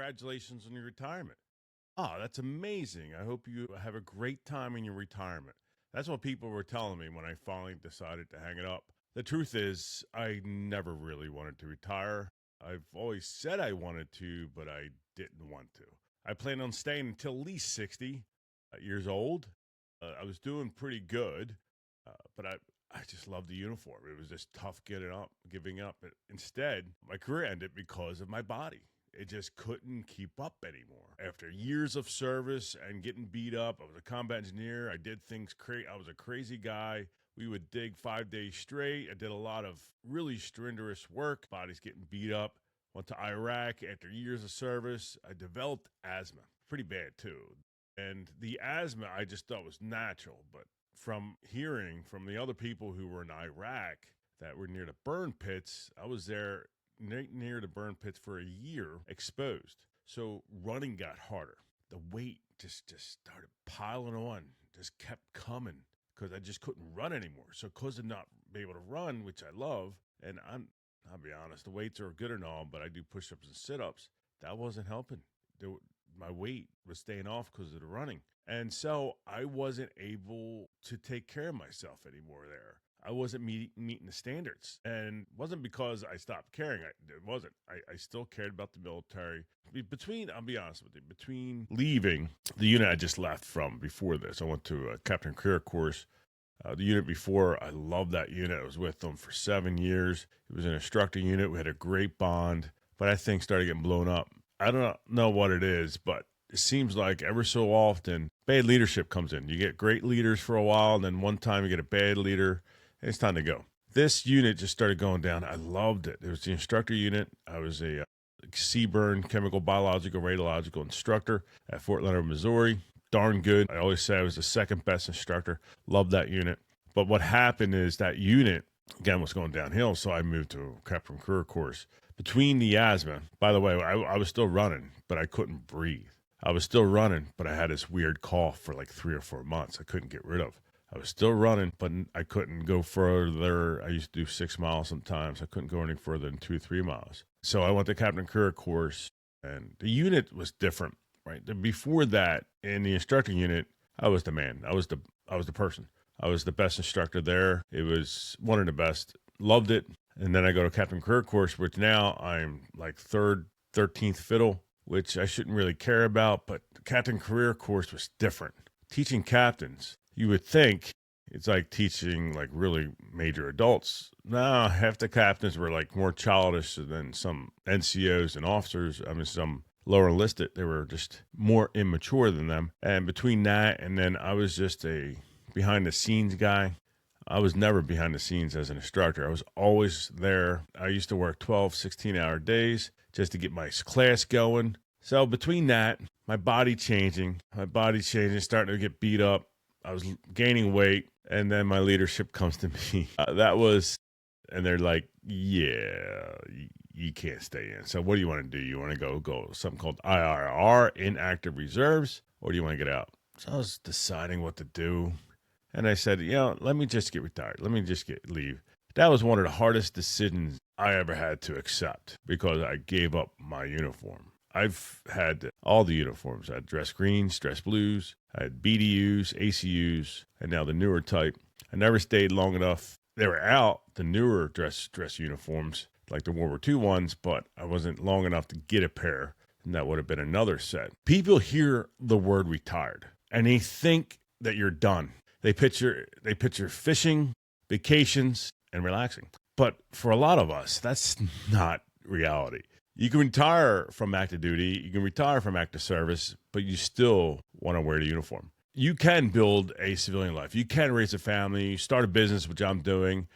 congratulations on your retirement. Oh, that's amazing. I hope you have a great time in your retirement. That's what people were telling me when I finally decided to hang it up. The truth is, I never really wanted to retire. I've always said I wanted to, but I didn't want to. I planned on staying until at least 60 years old. I was doing pretty good, but I just loved the uniform. It was just tough giving up. But instead, my career ended because of my body. It just couldn't keep up anymore. After years of service and getting beat up, I was a combat engineer. I did things crazy. I was a crazy guy. We would dig 5 days straight. I did a lot of really strenuous work. Body's getting beat up. Went to Iraq. After years of service, I developed asthma. Pretty bad, too. And the asthma I just thought was natural. But from hearing from the other people who were in Iraq that were near the burn pits, I was there near the burn pits for a year exposed. So running got harder. The weight just started piling on, just kept coming because I just couldn't run anymore. So because of not being able to run, which I love, and I'll be honest, the weights are good and all, but I do push-ups and sit-ups. That wasn't helping. My weight was staying off because of the running. And so I wasn't able to take care of myself anymore there. I wasn't meeting the standards. And it wasn't because I stopped caring. It wasn't. I still cared about the military. I'll be honest with you, between leaving the unit I just left from before this, I went to a Captain Career course. The unit before, I loved that unit. I was with them for 7 years. It was an instructor unit. We had a great bond, but that thing started getting blown up. I don't know what it is, but it seems like ever so often, bad leadership comes in. You get great leaders for a while, and then one time you get a bad leader, and it's time to go. This unit just started going down. I loved it. It was the instructor unit. I was a CBRN, chemical, biological, radiological instructor at Fort Leonard, Missouri. Darn good. I always say I was the second best instructor. Loved that unit. But what happened is that unit, again, was going downhill, so I moved to a Captain Career course. Between the asthma, by the way, I was still running, but I couldn't breathe. I was still running, but I had this weird cough for like 3 or 4 months I couldn't get rid of. I was still running, but I couldn't go further. I used to do 6 miles sometimes. I couldn't go any further than 2 or 3 miles. So I went to Captain Career course, and the unit was different, right? Before that, in the instructor unit, I was the man. I was the person. I was the best instructor there. It was one of the best. Loved it. And then I go to Captain Career course, which now I'm like 13th fiddle, which I shouldn't really care about. But the Captain Career course was different. Teaching captains, you would think it's like teaching like really major adults. No, half the captains were like more childish than some NCOs and officers. I mean, some lower enlisted, they were just more immature than them. And between that and then I was just a behind the scenes guy. I was never behind the scenes as an instructor. I was always there. I used to work 12, 16-hour days just to get my class going. So between that, my body changing, starting to get beat up. I was gaining weight, and then my leadership comes to me. And they're like, yeah, you can't stay in. So what do you want to do? You want to go something called IRR, inactive reserves, or do you want to get out? So I was deciding what to do. And I said, let me just get retired. Let me just leave. That was one of the hardest decisions I ever had to accept because I gave up my uniform. I've had all the uniforms. I had dress greens, dress blues, I had BDUs, ACUs, and now the newer type. I never stayed long enough. They were out, the newer dress uniforms, like the World War II ones, but I wasn't long enough to get a pair, and that would have been another set. People hear the word retired, and they think that you're done. They picture fishing, vacations, and relaxing. But for a lot of us, that's not reality. You can retire from active duty, you can retire from active service, but you still want to wear the uniform. You can build a civilian life. You can raise a family, start a business, which I'm doing,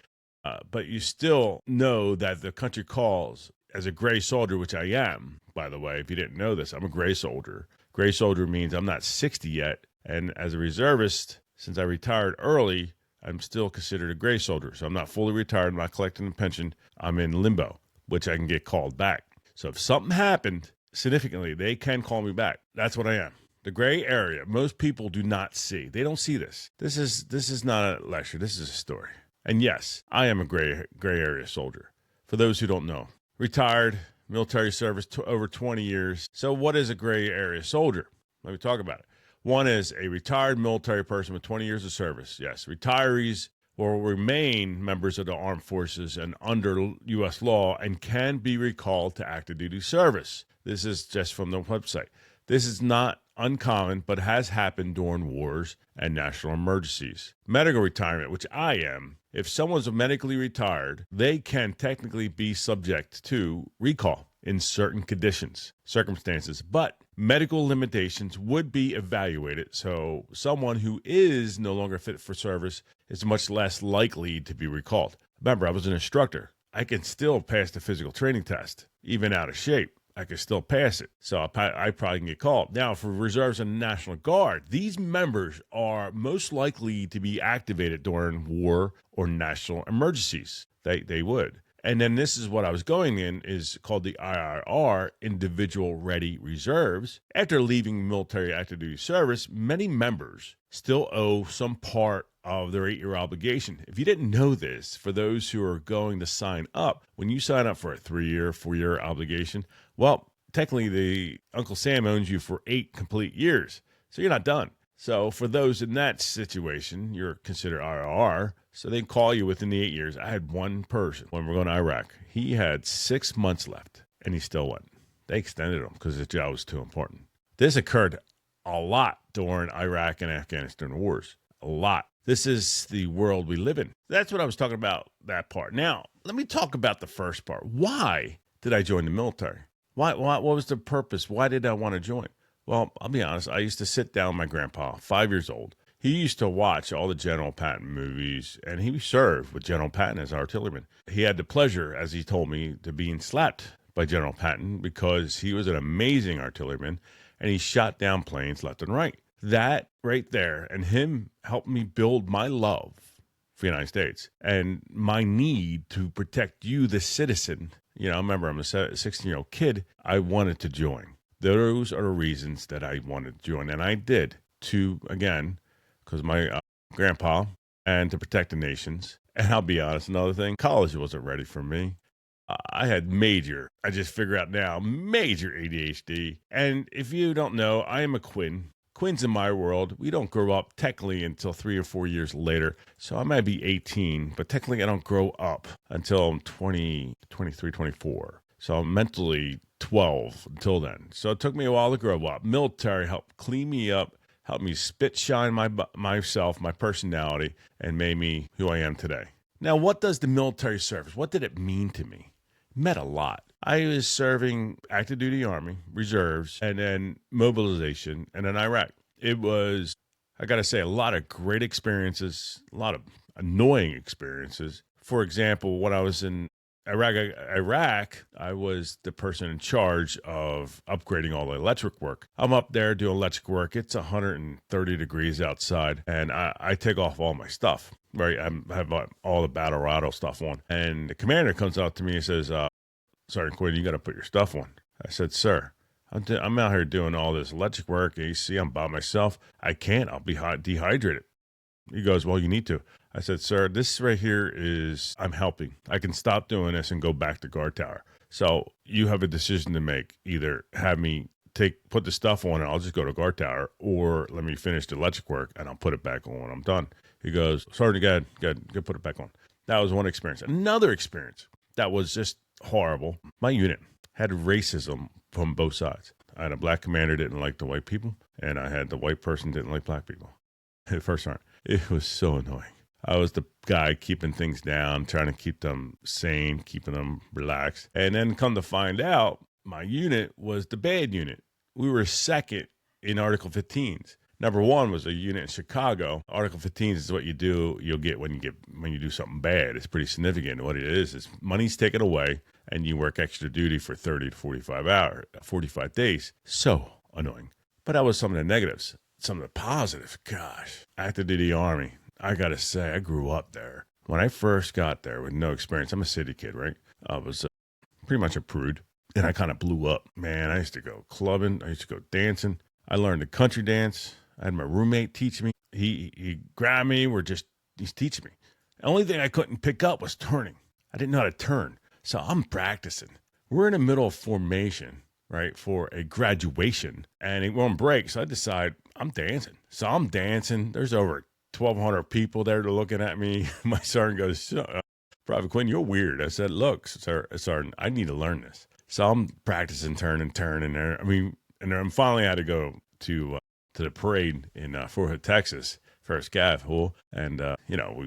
but you still know that the country calls. As a gray soldier, which I am, by the way, if you didn't know this, I'm a gray soldier. Gray soldier means I'm not 60 yet, and as a reservist, since I retired early, I'm still considered a gray soldier. So I'm not fully retired. I'm not collecting a pension. I'm in limbo, which I can get called back. So if something happened significantly, they can call me back. That's what I am. The gray area, most people do not see. They don't see this. This is not a lecture. This is a story. And yes, I am a gray area soldier. For those who don't know, retired, military service over 20 years. So what is a gray area soldier? Let me talk about it. One is a retired military person with 20 years of service. Yes, retirees will remain members of the armed forces and under U.S. law and can be recalled to active duty service. This is just from the website. This is not uncommon, but has happened during wars and national emergencies. Medical retirement, which I am, if someone's medically retired, they can technically be subject to recall in certain circumstances, but medical limitations would be evaluated. So someone who is no longer fit for service is much less likely to be recalled. Remember, I was an instructor. I can still pass the physical training test, even out of shape. I can still pass it. So I probably can get called. Now, for reserves and National Guard, these members are most likely to be activated during war or national emergencies. They would. And then this is what I was going in, is called the IRR, Individual Ready Reserves. After leaving military active duty service, many members still owe some part of their 8-year obligation. If you didn't know this, for those who are going to sign up, when you sign up for a 3-year, 4-year obligation, well, technically the Uncle Sam owns you for 8 complete years. So you're not done. So for those in that situation, you're considered IRR. So they call you within the 8 years. I had one person when we're going to Iraq. He had 6 months left, and he still went. They extended him because his job was too important. This occurred a lot during Iraq and Afghanistan wars. A lot. This is the world we live in. That's what I was talking about, that part. Now, let me talk about the first part. Why did I join the military? What was the purpose? Why did I want to join? Well, I'll be honest. I used to sit down with my grandpa, 5 years old. He used to watch all the General Patton movies, and he served with General Patton as artilleryman. He had the pleasure, as he told me, to being slapped by General Patton because he was an amazing artilleryman, and he shot down planes left and right. That right there and him helped me build my love for the United States and my need to protect you, the citizen. You know, remember, I'm a 16-year-old kid. I wanted to join. Those are the reasons that I wanted to join, and I did to, again, because my grandpa, and to protect the nations. And I'll be honest, another thing, college wasn't ready for me. I had I just figure out now, major ADHD. And if you don't know, I am a Quinn. Quinns in my world, we don't grow up technically until 3 or 4 years later. So I might be 18, but technically I don't grow up until I'm 20, 23, 24. So I'm mentally 12 until then. So it took me a while to grow up. Military helped clean me up, helped me shine myself, my personality, and made me who I am today. Now, what does the military service, what did it mean to me? It meant a lot. I was serving active duty Army, reserves, and then mobilization, and then Iraq. It was, I got to say, a lot of great experiences, a lot of annoying experiences. For example, when I was in Iraq, I was the person in charge of upgrading all the electric work. I'm up there doing electric work. It's 130 degrees outside, and I take off all my stuff, right? I have all the battle rattle stuff on. And the commander comes out to me and says, Sergeant Quinn, you got to put your stuff on. I said, sir, I'm out here doing all this electric work. And you see, I'm by myself. I can't. I'll be dehydrated. He goes, well, you need to. I said, sir, this right here is, I'm helping. I can stop doing this and go back to guard tower. So you have a decision to make. Either have me put the stuff on and I'll just go to guard tower, or let me finish the electric work and I'll put it back on when I'm done. He goes, Sergeant, go put it back on. That was one experience. Another experience that was just horrible. My unit had racism from both sides. I had a black commander didn't like the white people, and I had the white person didn't like black people. The first time. It was so annoying. I was the guy keeping things down, trying to keep them sane, keeping them relaxed. And then come to find out, my unit was the bad unit. We were second in Article 15s. Number one was a unit in Chicago. Article 15s is what you'll get when you do something bad. It's pretty significant. What it is money's taken away and you work extra duty for 30 to 45 days. So annoying. But that was some of the negatives. Some of the positives, gosh, active duty Army. I got to say, I grew up there. When I first got there with no experience, I'm a city kid, right? I was pretty much a prude, and I kind of blew up. Man, I used to go clubbing. I used to go dancing. I learned the country dance. I had my roommate teach me. He grabbed me. He's teaching me. The only thing I couldn't pick up was turning. I didn't know how to turn. So I'm practicing. we're in the middle of formation, right, for a graduation, and we're on break. So I decide I'm dancing. So I'm dancing. There's over 1,200 people there looking at me. My sergeant goes, Private Quinn, you're weird. I said, look, Sergeant, I need to learn this. So I'm practicing turn and there. I mean, and then finally I had to go to the parade in Fort Hood, Texas, first Gav Hall. And,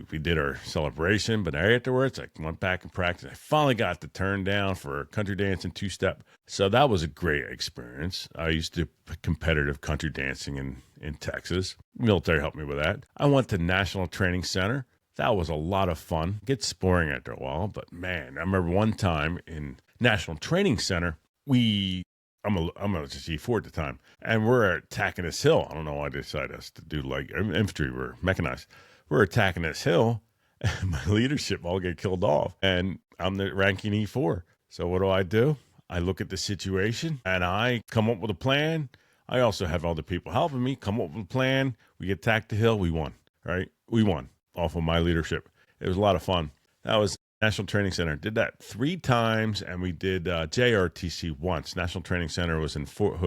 we did our celebration, but afterwards I went back and practiced. I finally got the turn down for country dance and two-step. So that was a great experience. I used to do competitive country dancing in Texas. Military helped me with that. I went to National Training Center. That was a lot of fun. It gets boring after a while, but man, I remember one time in National Training Center, I'm a G4 at the time, and we're attacking this hill. I don't know why they decided us to do like infantry. We're mechanized. We're attacking this hill, and my leadership all get killed off, and I'm the ranking E4. So what do? I look at the situation, and I come up with a plan. I also have other people helping me come up with a plan. We attacked the hill. We won, right? We won off of my leadership. It was a lot of fun. That was National Training Center. Did that 3 times, and we did JRTC once. National Training Center was in Fort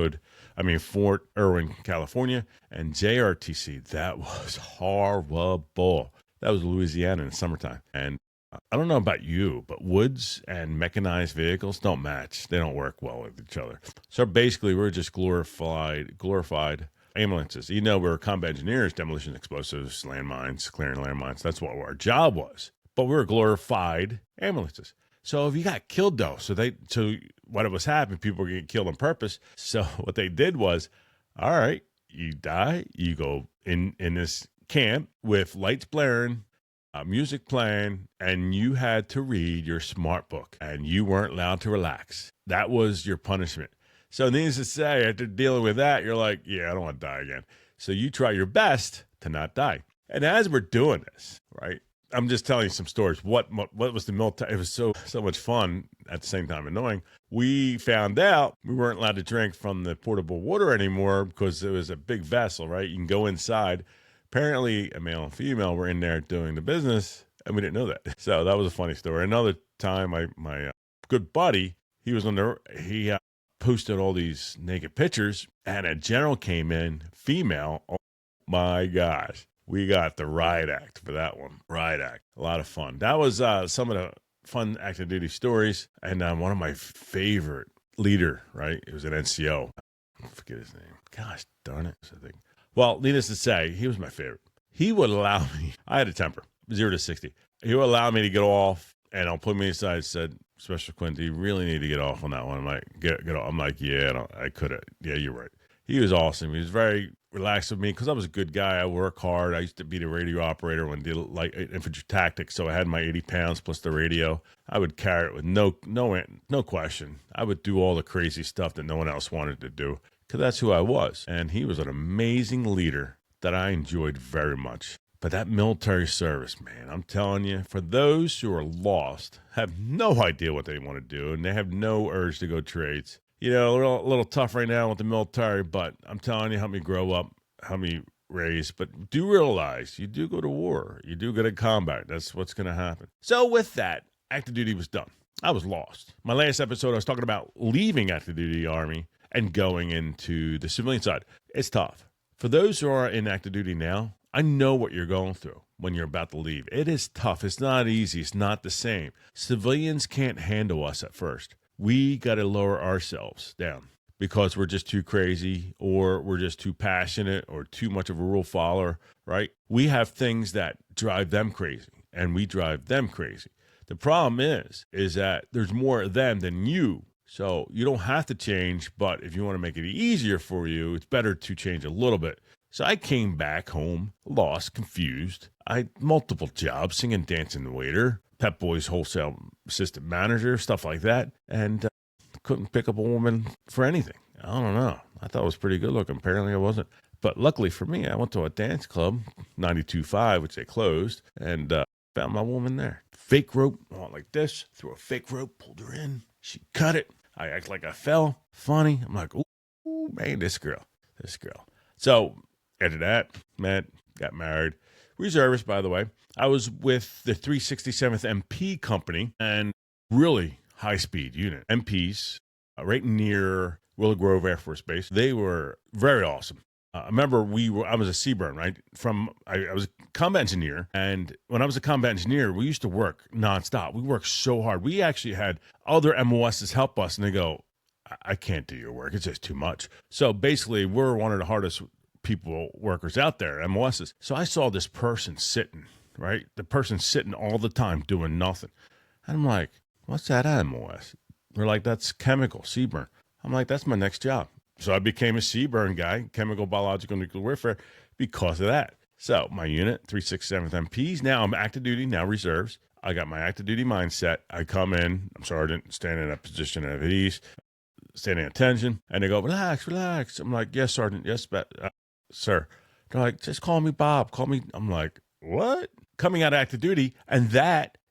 Irwin, California, and JRTC, that was horrible. That was Louisiana in the summertime. And I don't know about you, but woods and mechanized vehicles don't match. They don't work well with each other. So basically, we're just glorified ambulances. We were combat engineers, demolition explosives, landmines, clearing landmines. That's what our job was. But we were glorified ambulances. So if you got killed though, so what was happening, people were getting killed on purpose. So what they did was, all right, you die, you go in this camp with lights blaring, music playing, and you had to read your smart book, and you weren't allowed to relax. That was your punishment. So needless to say, after dealing with that, you're like, yeah, I don't want to die again. So you try your best to not die. And as we're doing this, right, I'm just telling you some stories. What was the military? It was so much fun at the same time annoying. We found out we weren't allowed to drink from the portable water anymore because it was a big vessel, right? You can go inside. Apparently, a male and female were in there doing the business, and we didn't know that. So that was a funny story. Another time, my good buddy, he posted all these naked pictures, and a general came in, female. Oh my gosh. We got the riot act for that one. Riot act. A lot of fun. That was some of the fun active duty stories. And one of my favorite leader, right? It was an NCO. I forget his name. Gosh darn it. I think. Well, needless to say, he was my favorite. He would allow me, I had a temper, 0 to 60. He would allow me to get off, and I'll put me aside and said, Special Quinn, do you really need to get off on that one? I'm like, get off. I'm like, yeah, I could have. Yeah, you're right. He was awesome. He was very relaxed with me because I was a good guy. I work hard. I used to be the radio operator when I did like infantry tactics. So I had my 80 pounds plus the radio. I would carry it with no question. I would do all the crazy stuff that no one else wanted to do because that's who I was. And he was an amazing leader that I enjoyed very much. But that military service, man, I'm telling you, for those who are lost, have no idea what they want to do, and they have no urge to go trades. A little tough right now with the military, but I'm telling you, help me grow up, help me raise. But do realize you do go to war. You do go to combat. That's what's going to happen. So with that, active duty was done. I was lost. My last episode, I was talking about leaving active duty Army and going into the civilian side. It's tough. For those who are in active duty now, I know what you're going through when you're about to leave. It is tough. It's not easy. It's not the same. Civilians can't handle us at first. We got to lower ourselves down because we're just too crazy or we're just too passionate or too much of a rule follower, right? We have things that drive them crazy and we drive them crazy. The problem is that there's more of them than you. So you don't have to change, but if you want to make it easier for you, it's better to change a little bit. So I came back home, lost, confused. I had multiple jobs, singing, dancing waiter, Pep Boys wholesale assistant manager, stuff like that. And couldn't pick up a woman for anything. I don't know. I thought it was pretty good looking. Apparently I wasn't. But luckily for me, I went to a dance club, 92.5, which they closed, and found my woman there. Fake rope, went like this, threw a fake rope, pulled her in. She cut it. I act like I fell. Funny. I'm like, ooh, man, this girl. So after that, met, got married. Reservist, by the way. I was with the 367th MP company and really high-speed unit. MPs, right near Willow Grove Air Force Base. They were very awesome. I remember I was a Seaburn, right? I was a combat engineer. And when I was a combat engineer, we used to work nonstop. We worked so hard. We actually had other MOSs help us, and they go, I can't do your work. It's just too much. So basically, we're one of the hardest workers out there, MOSs. So I saw this person sitting, right? The person sitting all the time doing nothing. And I'm like, what's that MOS? They're like, that's chemical, Seaburn. I'm like, that's my next job. So I became a Seaburn guy, chemical, biological, nuclear warfare, because of that. So my unit, 367th MPs. Now I'm active duty, now reserves. I got my active duty mindset. I come in, I'm sergeant, standing in a position of ease, standing at attention, and they go, relax, relax. I'm like, yes, sergeant, yes, sir. They're like, just call me Bob. Call me. I'm like, what? Coming out of active duty, and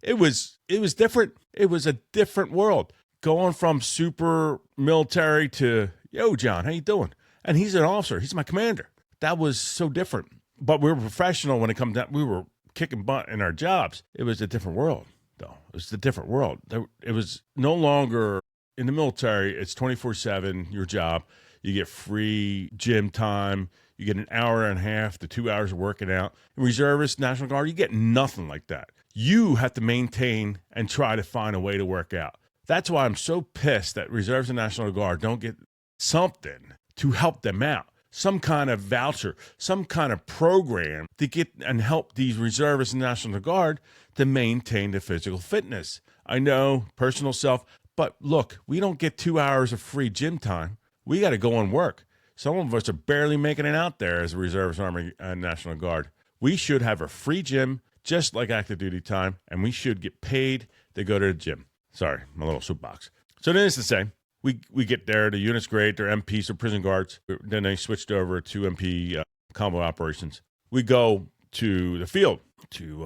it was different. It was a different world. Going from super military to, yo, John, how you doing? And he's an officer. He's my commander. That was so different. But we were professional when it comes down. We were kicking butt in our jobs. It was a different world, though. It was a different world. It was no longer in the military. It's 24/7, your job. You get free gym time. You get an hour and a half to 2 hours of working out. In reservists, National Guard, you get nothing like that. You have to maintain and try to find a way to work out. That's why I'm so pissed that reserves and National Guard don't get something to help them out, some kind of voucher, some kind of program to get and help these reservists and National Guard to maintain their physical fitness. I know, personal self, but look, we don't get 2 hours of free gym time. We got to go and work. Some of us are barely making it out there as a reservist, Army, and National Guard. We should have a free gym, just like active duty time, and we should get paid to go to the gym. Sorry, my little soapbox. So needless to say, we get there. The unit's great. They're MPs or prison guards. Then they switched over to MP combo operations. We go to the field, to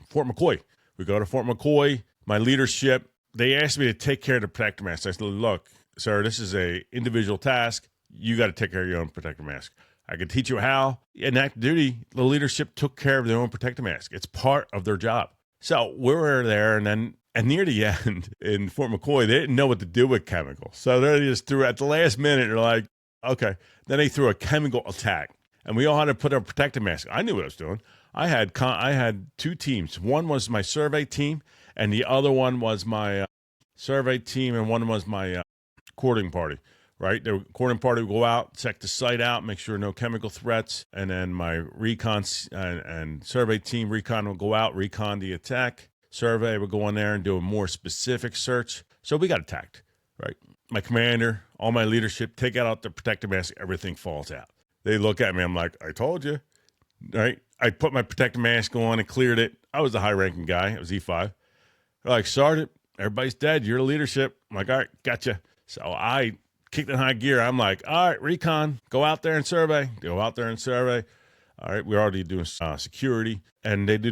Fort McCoy. We go to Fort McCoy. My leadership, they asked me to take care of the protector mask. I said, look, sir, this is a individual task. You got to take care of your own protector mask. I can teach you how. In active duty, the leadership took care of their own protector mask. It's part of their job. So we were there, and near the end in Fort McCoy, they didn't know what to do with chemicals. So they just threw, at the last minute, they're like, okay. Then they threw a chemical attack, and we all had to put our protective mask. I knew what I was doing. I had two teams. One was my survey team, and the other one was my survey team, and one was my courting party. Right, the courting party would go out, check the site out, make sure no chemical threats, and then my recon and survey team recon would go out, recon the attack. Survey would go in there and do a more specific search. So we got attacked, right? My commander, all my leadership, take out the protective mask, everything falls out. They look at me, I'm like, I told you, right? I put my protective mask on and cleared it. I was the high-ranking guy. It was E5. They're like, Sergeant, everybody's dead. You're the leadership. I'm like, all right, gotcha. So I kicked in high gear. I'm like, all right, recon, go out there and survey. Go out there and survey. All right, we're already doing security. And they do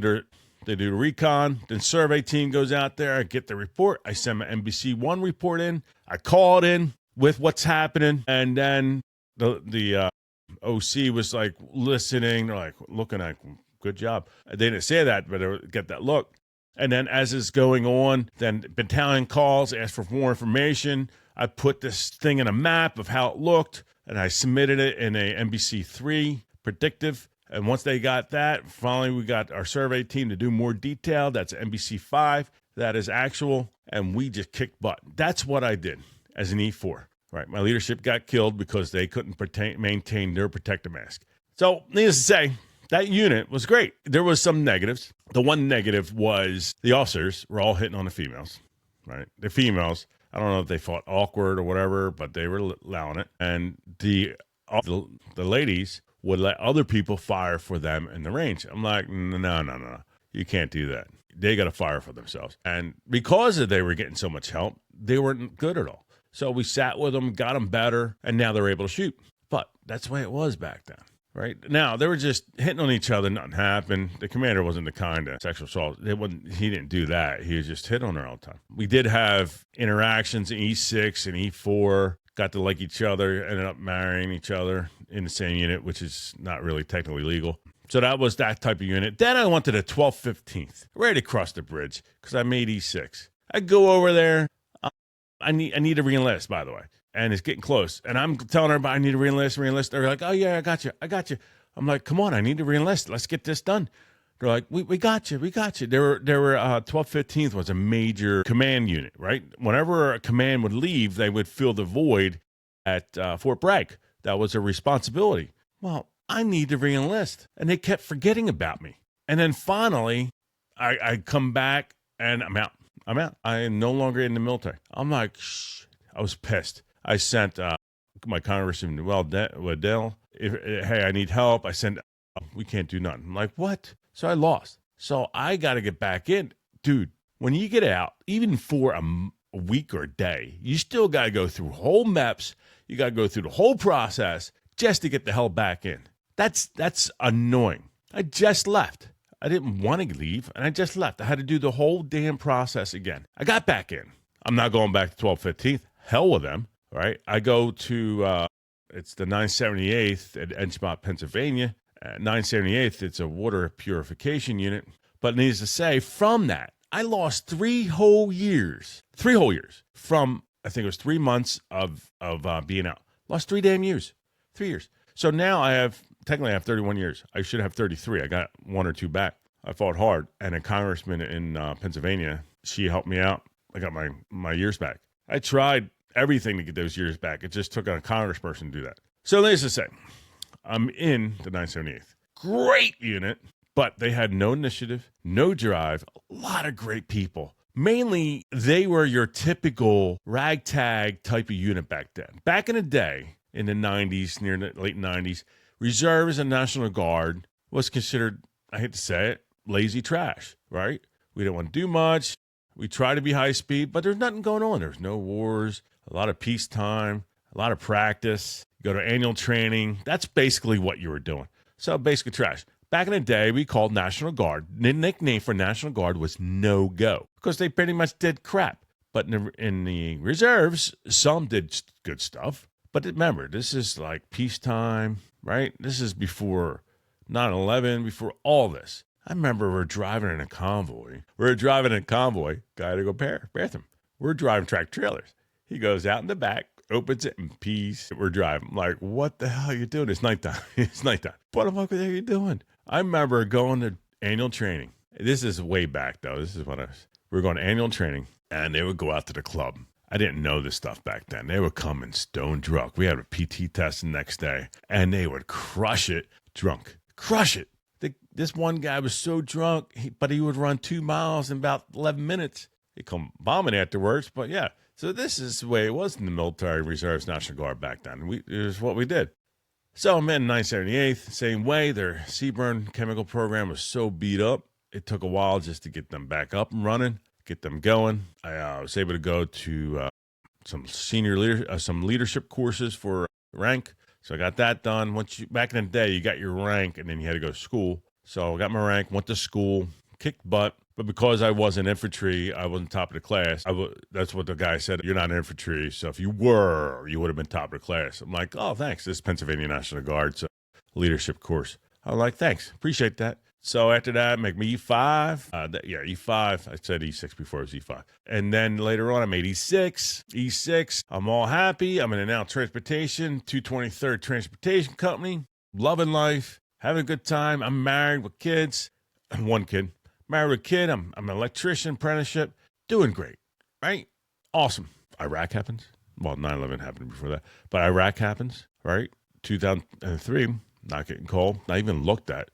the recon. Then survey team goes out there. I get the report. I send my NBC1 report in. I call it in with what's happening. And then the OC was like listening. They're like looking at, good job. They didn't say that, but they get that look. And then as it's going on, then battalion calls, ask for more information. I put this thing in a map of how it looked, and I submitted it in a NBC3 predictive. And once they got that, finally we got our survey team to do more detail. That's NBC5. That is actual, and we just kicked butt. That's what I did as an E4. Right, my leadership got killed because they couldn't maintain their protective mask. So, needless to say, that unit was great. There was some negatives. The one negative was the officers were all hitting on the females. Right, the females. I don't know if they fought awkward or whatever, but they were allowing it. And the ladies would let other people fire for them in the range. I'm like, no. You can't do that. They got to fire for themselves. And because they were getting so much help, they weren't good at all. So we sat with them, got them better, and now they're able to shoot. But that's the way it was back then. Right now, they were just hitting on each other. Nothing happened. The commander wasn't the kind of sexual assault. He didn't do that. He was just hit on her all the time. We did have interactions in E6 and E4. Got to like each other. Ended up marrying each other in the same unit, which is not really technically legal. So that was that type of unit. Then I went to the 12th, 15th, ready to cross the bridge because I made E6. I go over there. I need to re-enlist, by the way. And it's getting close. And I'm telling everybody I need to re-enlist. They're like, oh, yeah, I got you. I'm like, come on, I need to re-enlist. Let's get this done. They're like, we got you. There were 1215th was a major command unit, right? Whenever a command would leave, they would fill the void at Fort Bragg. That was a responsibility. Well, I need to re-enlist. And they kept forgetting about me. And then finally, I come back and I'm out. I am no longer in the military. I'm like, shh. I was pissed. I sent my Congressman Waddell, hey, I need help. I sent, we can't do nothing. I'm like, what? So I lost. So I got to get back in. Dude, when you get out, even for a week or a day, you still got to go through whole MEPS. You got to go through the whole process just to get the hell back in. That's annoying. I just left. I didn't want to leave, and I just left. I had to do the whole damn process again. I got back in. I'm not going back to 1215th. Hell with them, right? I go to, it's the 978th at Edgemont, Pennsylvania. 978th, it's a water purification unit. But needless to say, from that, I lost 3 whole years. 3 whole years from, I think it was 3 months of being out. Lost 3 damn years. 3 years. So now I have 31 years. I should have 33. I got 1 or 2 back. I fought hard. And a congressman in Pennsylvania, she helped me out. I got my years back. I tried everything to get those years back. It just took a congressperson to do that. So needless to say, I'm in the 978th. Great unit, but they had no initiative, no drive, a lot of great people. Mainly, they were your typical ragtag type of unit back then. Back in the day, in the 90s, near the late 90s, reserves and National Guard was considered, I hate to say it, lazy trash, right? We didn't want to do much. We try to be high speed, but there's nothing going on. There's no wars, a lot of peacetime, a lot of practice. You go to annual training. That's basically what you were doing. So basically trash. Back in the day, we called National Guard. The nickname for National Guard was no-go because they pretty much did crap. But in the reserves, some did good stuff. But remember, this is like peacetime, right? This is before 9/11, before all this. I remember we're driving in a convoy. Guy had to go bathroom. We're driving track trailers. He goes out in the back, opens it in peace. We're driving. I'm like, what the hell are you doing? It's nighttime. What the fuck are you doing? I remember going to annual training. This is way back, though. This is when we were going to annual training, and they would go out to the club. I didn't know this stuff back then. They would come in stone drunk. We had a PT test the next day, and they would crush it drunk. Crush it. This one guy was so drunk, but he would run 2 miles in about 11 minutes. He'd come bombing afterwards, but yeah. So this is the way it was in the military reserves, National Guard back then. It was what we did. So I'm in 978th, same way. Their Seaburn chemical program was so beat up, it took a while just to get them back up and running, get them going. I was able to go to some leadership courses for rank. So I got that done. Back in the day, you got your rank, and then you had to go to school. So I got my rank, went to school, kicked butt. But because I wasn't infantry, I wasn't top of the class. That's what the guy said. You're not infantry, so if you were, you would have been top of the class. I'm like, oh, thanks. This is Pennsylvania National Guard, so leadership course. I'm like, thanks. Appreciate that. So after that, make me E5. E5. I said E6 before it was E5. And then later on, I made E6. E6. I'm all happy. I'm in an out transportation, 223rd Transportation Company. Loving life. Having a good time. I'm married with kids. 1 kid. Married with a kid. I'm an electrician, apprenticeship. Doing great. Right? Awesome. Iraq happens. Well, 9/11 happened before that. But Iraq happens. Right? 2003. Not getting called. Not even looked at.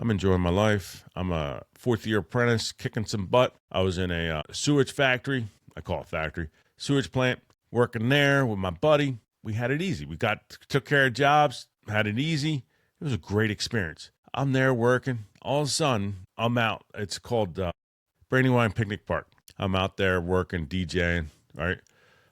I'm enjoying my life. I'm a 4th-year apprentice, kicking some butt. I was in a sewage factory. I call it factory. Sewage plant. Working there with my buddy. We had it easy. We took care of jobs. Had it easy. It was a great experience. I'm there working. All of a sudden, I'm out. It's called Brandywine Picnic Park. I'm out there working, DJing, right?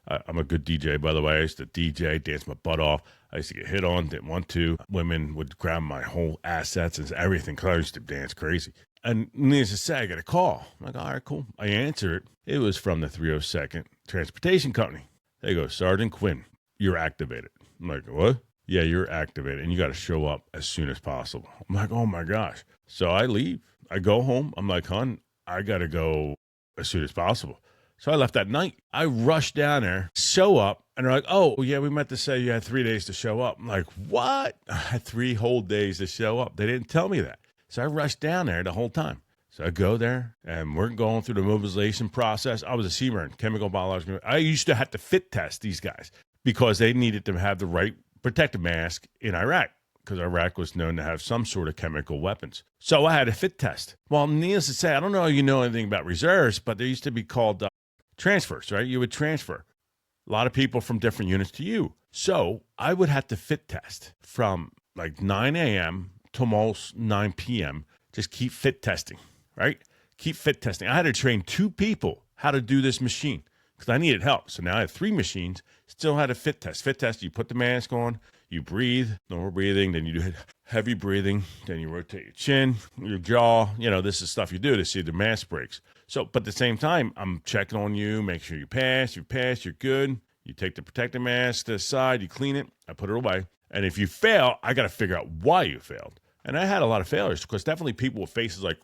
I'm a good DJ, by the way. I used to DJ, dance my butt off. I used to get hit on, didn't want to. Women would grab my whole assets and everything because I used to dance crazy. And needless to say, I got a call. I'm like, all right, cool. I answer it. It was from the 302nd Transportation Company. They go, Sergeant Quinn, you're activated. I'm like, what? Yeah, you're activated, and you got to show up as soon as possible. I'm like, oh, my gosh. So I leave. I go home. I'm like, hon, I got to go as soon as possible. So I left that night. I rushed down there, show up, and they're like, oh, yeah, we meant to say you had 3 days to show up. I'm like, what? I had 3 whole days to show up. They didn't tell me that. So I rushed down there the whole time. So I go there, and we're going through the mobilization process. I was a CBRN, chemical biological. I used to have to fit test these guys because they needed to have the right protective mask in Iraq, because Iraq was known to have some sort of chemical weapons. So I had a fit test. Well, needless to say, I don't know if you know anything about reserves, but there used to be called transfers, right? You would transfer a lot of people from different units to you. So I would have to fit test from like 9 a.m. to almost 9 p.m. Just keep fit testing, right? Keep fit testing. I had to train 2 people how to do this machine because I needed help. So now I have 3 machines, still had a fit test. Fit test, you put the mask on, you breathe, normal breathing, then you do heavy breathing, then you rotate your chin, your jaw. This is stuff you do to see the mask breaks. So, but at the same time, I'm checking on you, make sure you pass, you're good. You take the protective mask to the side, you clean it, I put it away. And if you fail, I got to figure out why you failed. And I had a lot of failures because definitely people with faces like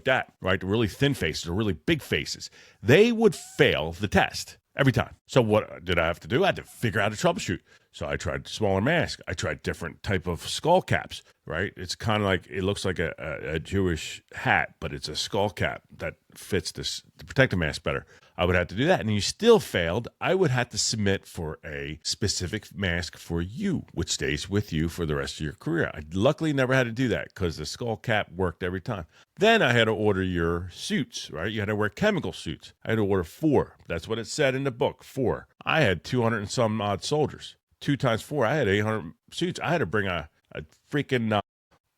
that, right? The really thin faces or really big faces, they would fail the test every time. So what did I have to do? I had to figure out how to troubleshoot. So I tried smaller mask. I tried different type of skull caps, right? It's kind of like, it looks like a Jewish hat, but it's a skull cap that fits the protective mask better. I would have to do that. And you still failed. I would have to submit for a specific mask for you, which stays with you for the rest of your career. I luckily never had to do that because the skull cap worked every time. Then I had to order your suits, right? You had to wear chemical suits. I had to order 4. That's what it said in the book, 4. I had 200 and some odd soldiers. 2 times 4, I had 800 suits. I had to bring a freaking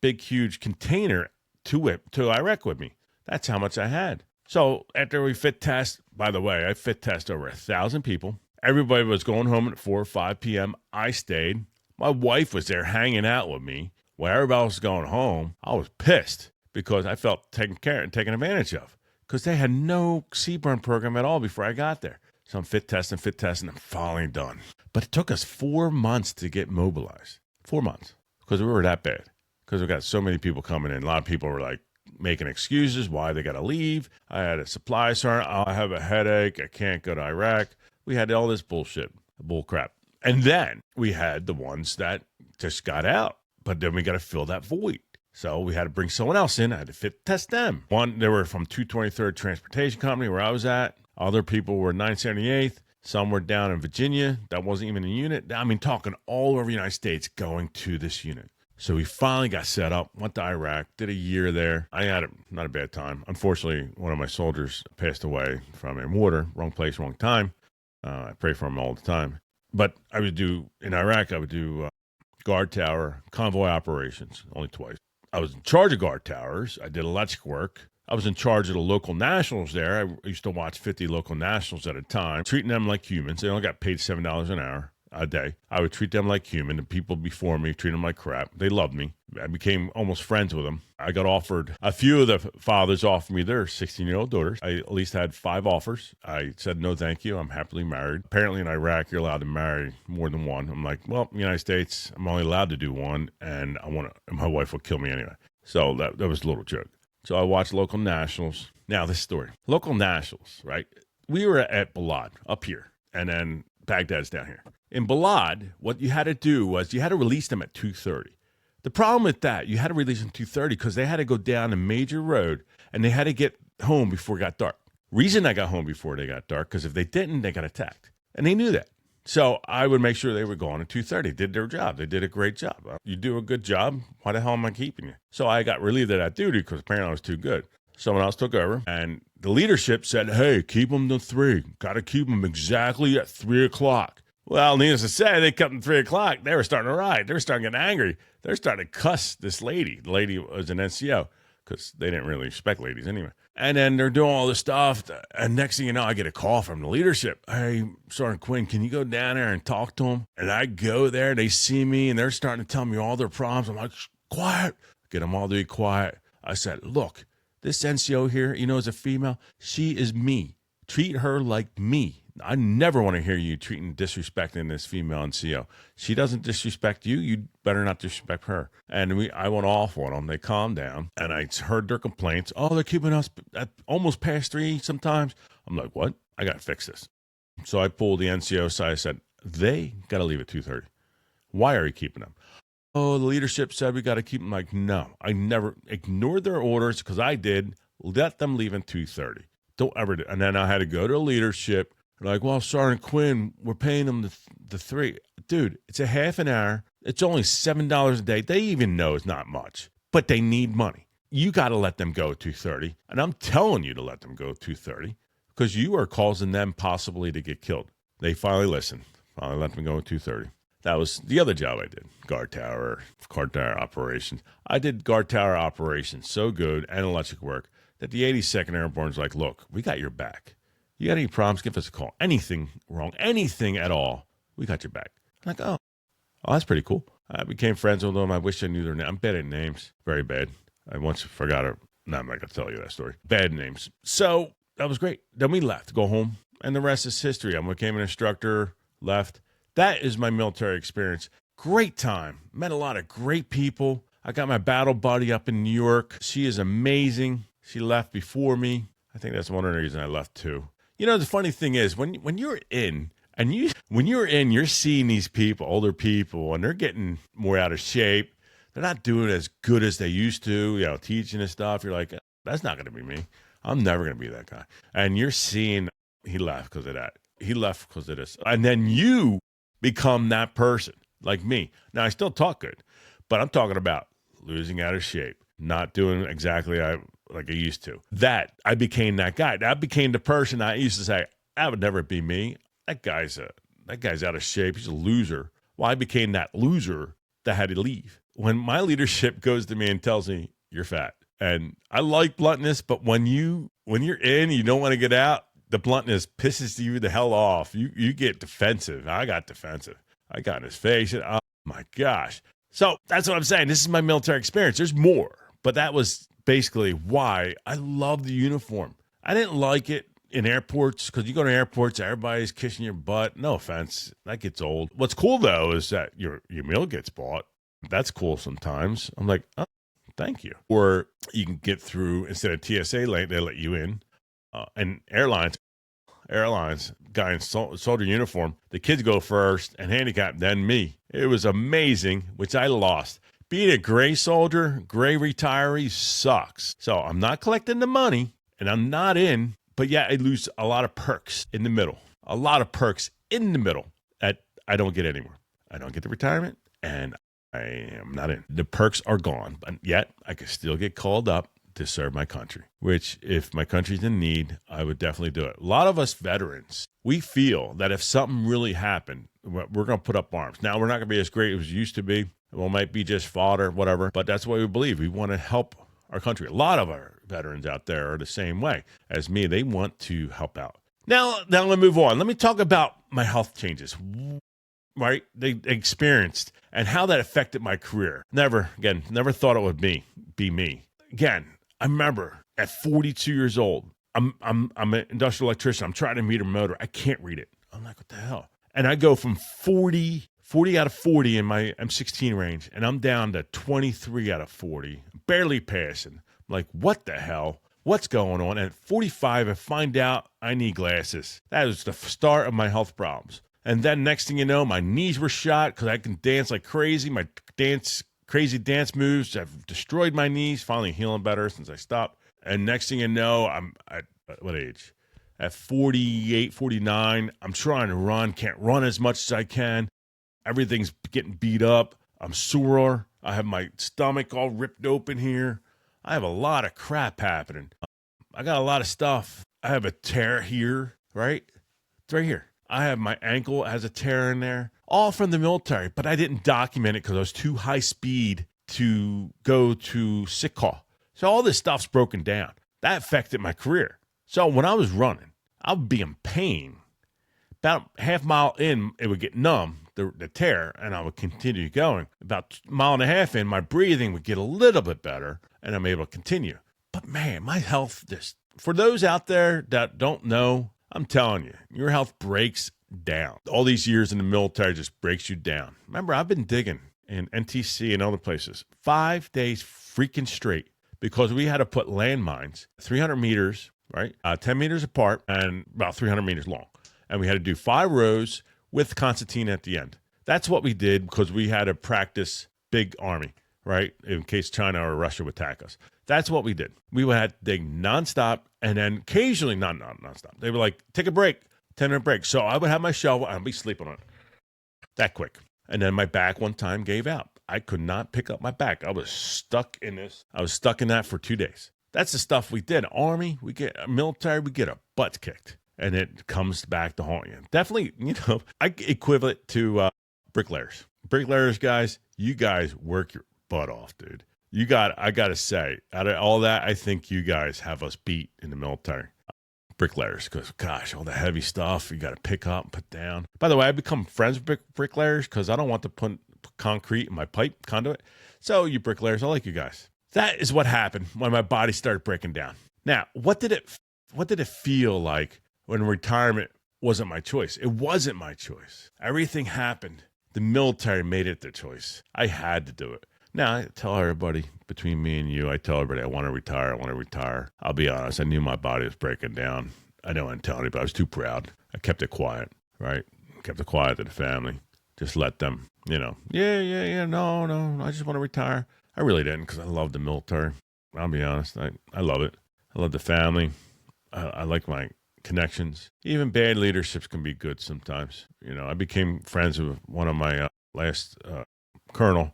big, huge container to Iraq with me. That's how much I had. So after we fit test, by the way, I fit test over 1,000 people. Everybody was going home at 4 or 5 p.m. I stayed. My wife was there hanging out with me. While everybody was going home, I was pissed because I felt taken advantage of because they had no CBRN program at all before I got there. So I'm fit testing, I'm finally done. But it took us 4 months to get mobilized. 4 months. Because we were that bad. Because we got so many people coming in. A lot of people were like making excuses why they got to leave. I had a supply sergeant. I have a headache. I can't go to Iraq. We had all this bullshit, bull crap. And then we had the ones that just got out. But then we got to fill that void. So we had to bring someone else in. I had to fit test them. They were from 223rd Transportation Company where I was at. Other people were 978th. Some were down in Virginia. That wasn't even a unit. I mean, talking all over the United States going to this unit. So we finally got set up, went to Iraq, did a year there. I had not a bad time. Unfortunately, one of my soldiers passed away from a mortar. Wrong place, wrong time. I pray for him all the time. But in Iraq, I would do guard tower, convoy operations, only twice. I was in charge of guard towers. I did electric work. I was in charge of the local nationals there. I used to watch 50 local nationals at a time, treating them like humans. They only got paid $7 an hour a day. I would treat them like human. The people before me treat them like crap. They loved me. I became almost friends with them. I got offered, a few of the fathers offered me their 16-year-old daughters. I at least had 5 offers. I said, no, thank you. I'm happily married. Apparently in Iraq, you're allowed to marry more than one. I'm like, well, in the United States, I'm only allowed to do one, and my wife will kill me anyway. So that was a little joke. So I watched local nationals. Now this story, local nationals, right? We were at Balad up here, and then Baghdad's down here. In Balad, what you had to do was you had to release them at 2:30. The problem with that, you had to release them 2:30 because they had to go down a major road, and they had to get home before it got dark. Reason I got home before they got dark, because if they didn't, they got attacked. And they knew that. So I would make sure they were gone at 2:30. Did their job. They did a great job. You do a good job, why the hell am I keeping you? So I got relieved of that duty because apparently I was too good. Someone else took over, and the leadership said, hey, keep them to 3. Got to keep them exactly at 3 o'clock. Well, needless to say, they kept them 3 o'clock. They were starting to ride. They were starting to get angry. They were starting to cuss this lady. The lady was an NCO because they didn't really respect ladies anyway. And then they're doing all this stuff. And next thing you know, I get a call from the leadership. Hey, Shawn Quinn, can you go down there and talk to them? And I go there. They see me, and they're starting to tell me all their problems. I'm like, quiet. Get them all to be quiet. I said, look, this NCO here, is a female. She is me. Treat her like me. I never want to hear you disrespecting this female NCO. She doesn't disrespect you. You better not disrespect her. And I went off on them. They calmed down, and I heard their complaints. Oh, they're keeping us at almost past 3 sometimes. I'm like, what? I got to fix this. So I pulled the NCO aside. I said, they got to leave at 2:30. Why are you keeping them? Oh, the leadership said we got to keep them. Like, no, I never ignored their orders because I did. Let them leave at 2:30. Don't ever do. And then I had to go to leadership. They're like, well, Shawn Quinn, we're paying them the 3. Dude, it's a half an hour. It's only $7 a day. They even know it's not much, but they need money. You got to let them go at 2:30. And I'm telling you to let them go at 2:30 because you are causing them possibly to get killed. They finally listened. Finally let them go at 2:30. That was the other job I did, guard tower operations. I did guard tower operations so good and electric work that the 82nd Airborne's like, look, we got your back. You got any problems, give us a call. Anything wrong, anything at all, we got your back. I'm like, oh, that's pretty cool. I became friends with them. I wish I knew their name. I'm bad at names, very bad. I once forgot her. No, I'm not going to tell you that story. Bad names. So that was great. Then we left, go home, and the rest is history. I became an instructor, left. That is my military experience. Great time. Met a lot of great people. I got my battle buddy up in New York. She is amazing. She left before me. I think that's one of the reasons I left too. You know, the funny thing is when you're in, you're seeing these people, older people, and they're getting more out of shape. They're not doing as good as they used to, teaching and stuff. You're like, that's not going to be me. I'm never going to be that guy. And you're seeing he left because of that. He left because of this. And then you become that person, like me. Now, I still talk good, but I'm talking about losing out of shape, not doing exactly like I used to. That, I became that guy. That became the person I used to say, that would never be me. That guy's out of shape. He's a loser. Well, I became that loser that had to leave. When my leadership goes to me and tells me, you're fat. And I like bluntness, but when you're in, you don't want to get out, the bluntness pisses you the hell off. You get defensive. I got defensive. I got in his face. And, oh, my gosh. So that's what I'm saying. This is my military experience. There's more. But that was basically why I love the uniform. I didn't like it in airports because you go to airports, everybody's kissing your butt. No offense. That gets old. What's cool, though, is that your meal gets bought. That's cool sometimes. I'm like, oh, thank you. Or you can get through, instead of TSA lane, they let you in. And airlines, guy in soldier uniform, the kids go first and handicapped, then me. It was amazing, which I lost. Being a gray soldier, gray retiree sucks. So I'm not collecting the money and I'm not in, but yeah, I lose a lot of perks in the middle. A lot of perks in the middle that I don't get anymore. I don't get the retirement and I am not in. The perks are gone, but yet I could still get called up to serve my country, which if my country's in need, I would definitely do it. A lot of us veterans, we feel that if something really happened, we're going to put up arms. Now, we're not going to be as great as we used to be. We might be just fodder, whatever, but that's what we believe. We want to help our country. A lot of our veterans out there are the same way as me. They want to help out. Now let me move on. Let me talk about my health changes, right? They experienced and how that affected my career. Never thought it would be me. Again, I remember at 42 years old, I'm an industrial electrician. I'm trying to meter motor. I can't read it. I'm like, what the hell? And I go from 40 out of 40 in my M16 range, and I'm down to 23 out of 40, barely passing. I'm like, what the hell? What's going on? And at 45, I find out I need glasses. That was the start of my health problems. And then next thing you know, my knees were shot because I can dance like crazy. My crazy dance moves have destroyed my knees, finally healing better since I stopped. And next thing you know, I'm at what age? At 48, 49, I'm trying to run, can't run as much as I can. Everything's getting beat up. I'm sore. I have my stomach all ripped open here. I have a lot of crap happening. I got a lot of stuff. I have a tear here, right? It's right here. I have my ankle has a tear in there, all from the military, but I didn't document it because I was too high speed to go to sick call. So all this stuff's broken down. That affected my career. So when I was running, I would be in pain. About half mile in, it would get numb, the tear, and I would continue going. About a mile and a half in, my breathing would get a little bit better, and I'm able to continue. But man, my health for those out there that don't know, I'm telling you, your health breaks down. All these years in the military just breaks you down. Remember, I've been digging in NTC and other places 5 days freaking straight because we had to put landmines 300 meters right? 10 meters apart and about 300 meters long. And we had to do 5 rows with concertina at the end. That's what we did because we had to practice big army, right? In case China or Russia would attack us. That's what we did. We would have to dig nonstop and then occasionally, not nonstop. They were like, take a break, 10-minute break. So I would have my shovel and I'd be sleeping on it that quick. And then my back one time gave out. I could not pick up my back. I was stuck in this. I was stuck in that for 2 days. That's the stuff we did. Army, we get military, we get our butts kicked. And it comes back to haunt you. Definitely, I equivalent to bricklayers. Bricklayers, guys, you guys work your butt off, dude. I got to say, out of all that, I think you guys have us beat in the military. Bricklayers, because, gosh, all the heavy stuff you got to pick up and put down. By the way, I become friends with bricklayers because I don't want to put concrete in my pipe conduit. So you bricklayers, I like you guys. That is what happened when my body started breaking down. Now, what did it feel like when retirement wasn't my choice? It wasn't my choice. Everything happened. The military made it the choice. I had to do it. Now, I tell everybody, between me and you, I tell everybody I want to retire. I'll be honest, I knew my body was breaking down. I don't want to tell anybody, I was too proud. I kept it quiet, right? Kept it quiet to the family. Just let them, no, I just want to retire. I really didn't because I love the military. I'll be honest, I love it. I love the family. I like my connections. Even bad leaderships can be good sometimes. I became friends with one of my last colonel.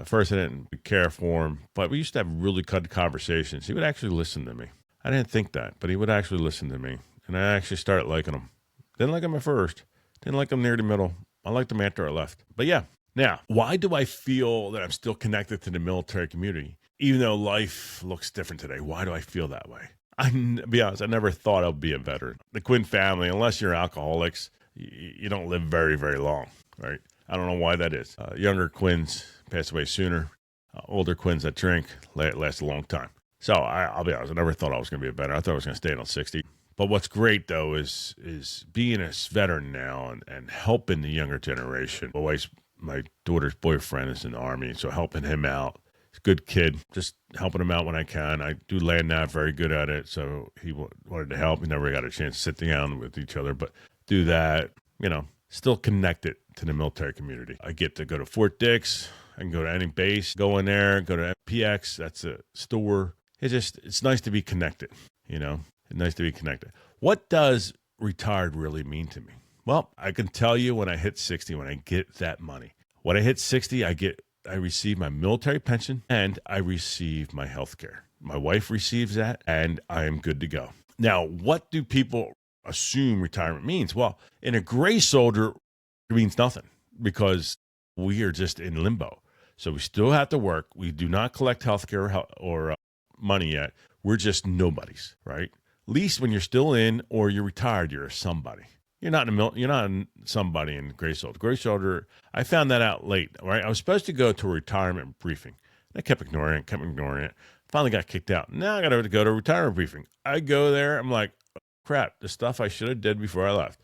First, I didn't care for him, but we used to have really good conversations. He would actually listen to me. I didn't think that, but he would actually listen to me. And I actually started liking him. Didn't like him at first. Didn't like him near the middle. I liked him after I left. But yeah. Now, why do I feel that I'm still connected to the military community? Even though life looks different today, why do I feel that way? To be honest, I never thought I'd be a veteran. The Quinn family, unless you're alcoholics, you don't live very, very long, right? I don't know why that is. Younger Quinns pass away sooner. Older Quinns that drink last a long time. So I'll be honest, I never thought I was going to be a veteran. I thought I was going to stay until 60. But what's great, though, is being a veteran now and helping the younger generation. My daughter's boyfriend is in the Army, so helping him out. He's a good kid, just helping him out when I can. I do land nav, very good at it, so he wanted to help. We never got a chance to sit down with each other, but do that, still connected to the military community. I get to go to Fort Dix. I can go to any base, go in there, go to MPX. That's a store. It's nice to be connected, It's nice to be connected. What does retired really mean to me? Well, I can tell you when I hit 60, when I get that money. When I hit 60, I receive my military pension and I receive my health care. My wife receives that and I am good to go. Now, what do people assume retirement means? Well, in a gray soldier, it means nothing because we are just in limbo. So we still have to work. We do not collect health care or money yet. We're just nobodies, right? At least when you're still in or you're retired, you're a somebody. You're not somebody in gray soldier. Gray soldier, I found that out late, right? I was supposed to go to a retirement briefing. I kept ignoring it. Finally got kicked out. Now I got to go to a retirement briefing. I go there. I'm like, oh, crap, the stuff I should have did before I left.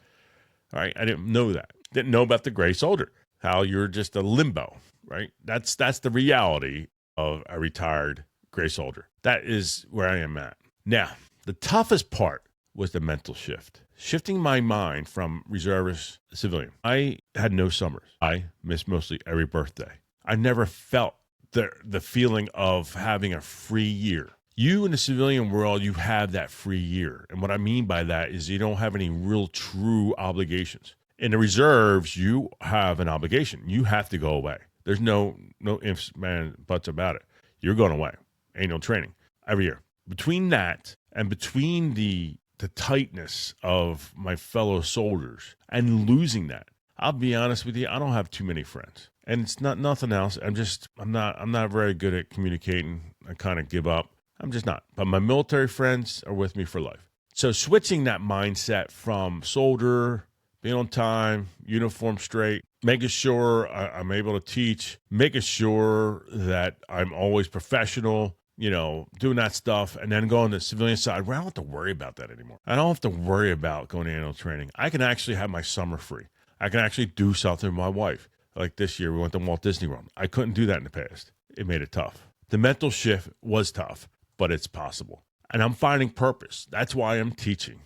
All right, I didn't know that. Didn't know about the gray soldier, how you're just a limbo, right? That's the reality of a retired gray soldier. That is where I am at. Now, the toughest part was the mental shift. Shifting my mind from reservist to civilian. I had no summers. I missed mostly every birthday. I never felt the feeling of having a free year. You in the civilian world, you have that free year. And what I mean by that is you don't have any real true obligations. In the reserves, you have an obligation. You have to go away. There's no ifs, man, buts about it. You're going away. Ain't no training every year. Between that and between the tightness of my fellow soldiers and losing that, I'll be honest with you, I don't have too many friends. And it's not nothing else. I'm not very good at communicating. I kind of give up. I'm just not. But my military friends are with me for life. So switching that mindset from soldier, being on time, uniform straight, making sure I'm able to teach, making sure that I'm always professional, doing that stuff, and then going to the civilian side where I don't have to worry about that anymore. I don't have to worry about going to annual training. I can actually have my summer free. I can actually do something with my wife. Like this year, we went to Walt Disney World. I couldn't do that in the past. It made it tough. The mental shift was tough, but it's possible. and I'm finding purpose. That's why I'm teaching.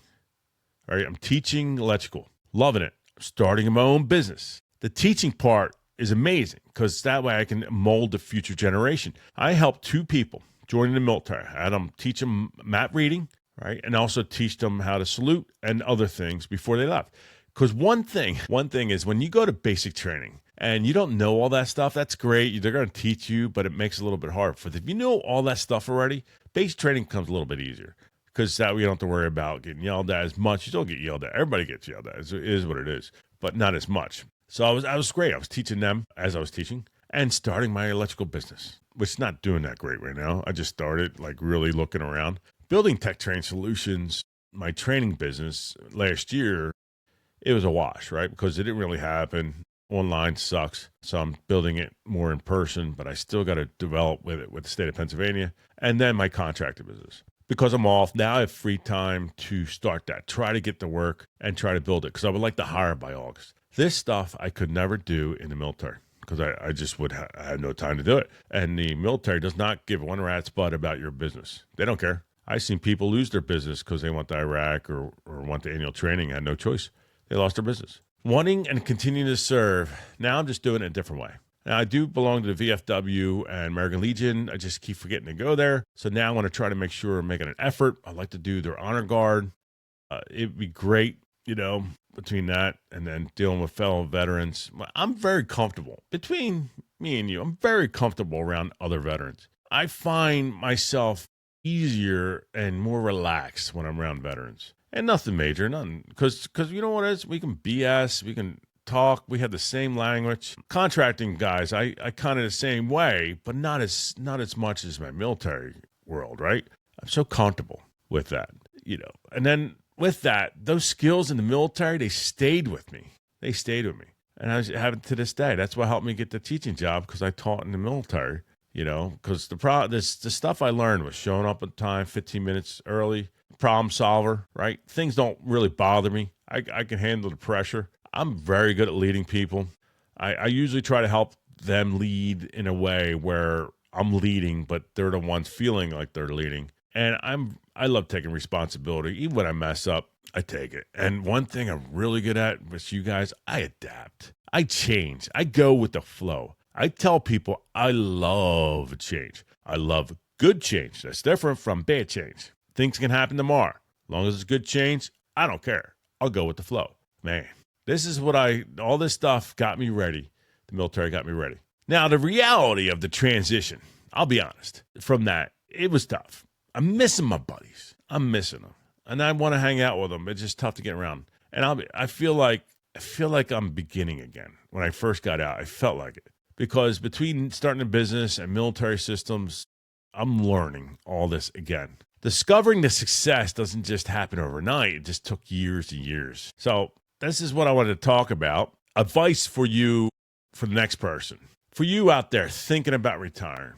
All right, I'm teaching electrical, loving it. I'm starting my own business. The teaching part is amazing because that way I can mold the future generation. I helped 2 people join the military. I had them teach them map reading, right, and also teach them how to salute and other things before they left. Because one thing is when you go to basic training and you don't know all that stuff, that's great. They're going to teach you, but it makes it a little bit hard. But if you know all that stuff already, basic training becomes a little bit easier because that way you don't have to worry about getting yelled at as much. You don't get yelled at. Everybody gets yelled at. It is what it is, but not as much. So I was great. I was teaching them as I was teaching and starting my electrical business, which is not doing that great right now. I just started like really looking around. Building Tech Train Solutions, my training business last year, it was a wash, right? Because it didn't really happen. Online sucks. So I'm building it more in person, but I still got to develop with it with the state of Pennsylvania. And then my contractor business. Because I'm off, now I have free time to start that. Try to get to work and try to build it because I would like to hire by August. This stuff I could never do in the military because I just would I had no time to do it. And the military does not give one rat's butt about your business. They don't care. I've seen people lose their business because they went to Iraq or went to annual training and had no choice. They lost their business. Wanting and continuing to serve, now I'm just doing it a different way. Now, I do belong to the VFW and American Legion. I just keep forgetting to go there. So now I want to try to make sure I'm making an effort. I'd like to do their honor guard. It'd be great, between that and then dealing with fellow veterans. I'm very comfortable. Between me and you, I'm very comfortable around other veterans. I find myself easier and more relaxed when I'm around veterans. And nothing major, nothing. Because you know what it is? We can BS, we can talk, we have the same language. Contracting guys, I kind of the same way, but not as much as my military world, right? I'm so comfortable with that, And then with that, those skills in the military, they stayed with me. And I have it to this day. That's what helped me get the teaching job because I taught in the military, because the stuff I learned was showing up on time, 15 minutes early, problem solver, right? Things don't really bother me. I can handle the pressure. I'm very good at leading people. I usually try to help them lead in a way where I'm leading, but they're the ones feeling like they're leading. And I love taking responsibility. Even when I mess up, I take it. And one thing I'm really good at with you guys, I adapt. I change. I go with the flow. I tell people I love change. I love good change. That's different from bad change. Things can happen tomorrow. As long as it's good change, I don't care. I'll go with the flow. Man, this is what all this stuff got me ready. The military got me ready. Now, the reality of the transition, I'll be honest, from that, it was tough. I'm missing my buddies. I'm missing them. And I want to hang out with them. It's just tough to get around. And I feel like I'm beginning again. When I first got out, I felt like it. Because between starting a business and military systems, I'm learning all this again. Discovering the success doesn't just happen overnight. It just took years and years. So this is what I wanted to talk about. Advice for you, for the next person. For you out there thinking about retiring.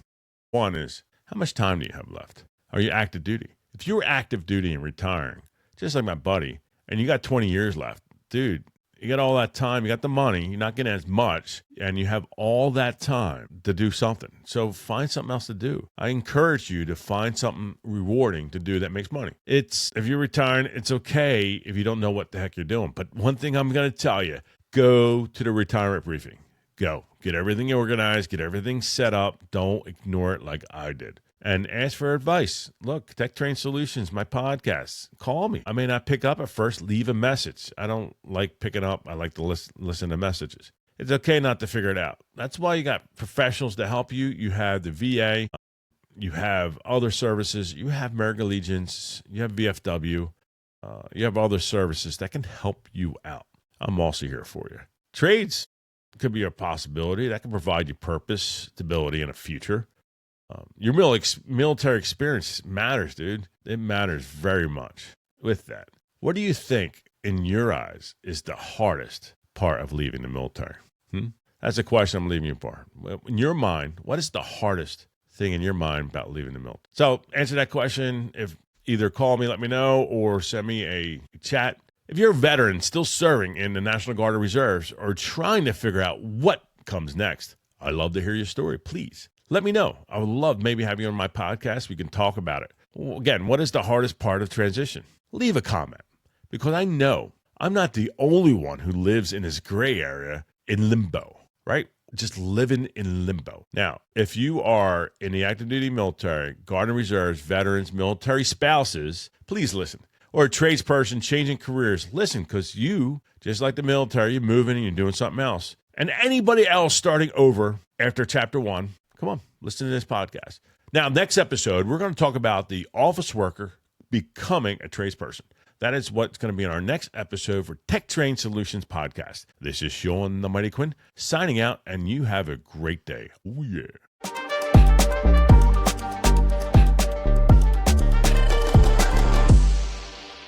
One is, how much time do you have left? Are you active duty? If you're active duty and retiring, just like my buddy, and you got 20 years left, dude, you got all that time, you got the money, you're not getting as much, and you have all that time to do something. So find something else to do. I encourage you to find something rewarding to do that makes money. If you're retiring, it's okay if you don't know what the heck you're doing. But one thing I'm going to tell you, go to the retirement briefing. Go. Get everything organized, get everything set up. Don't ignore it like I did. And ask for advice. Look, Tech Train Solutions, my podcast. Call me. I may not pick up at first. Leave a message. I don't like picking up. I like to listen to messages. It's okay not to figure it out. That's why you got professionals to help you. You have the VA. You have other services. You have American Legions. You have VFW. You have other services that can help you out. I'm also here for you. Trades could be a possibility. That can provide you purpose, stability, and a future. Your military experience matters, dude. It matters very much. With that, what do you think, in your eyes, is the hardest part of leaving the military? That's a question I'm leaving you for. In your mind, what is the hardest thing in your mind about leaving the military? So answer that question. If either call me, let me know, or send me a chat. If you're a veteran still serving in the National Guard or Reserves or trying to figure out what comes next, I'd love to hear your story. Please let me know. I would love maybe have you on my podcast. We can talk about it. Well, again, what is the hardest part of transition? Leave a comment, because I know I'm not the only one who lives in this gray area in limbo, right? Just living in limbo. Now, if you are in the active duty military, Guard and Reserves, veterans, military spouses, please listen. Or a tradesperson changing careers, listen, because you, just like the military, you're moving and you're doing something else. And anybody else starting over after chapter 1, come on, listen to this podcast. Now, next episode, we're going to talk about the office worker becoming a tradesperson. That is what's going to be in our next episode for Tech Train Solutions Podcast. This is Shawn the Mighty Quinn signing out, and you have a great day. Oh, yeah.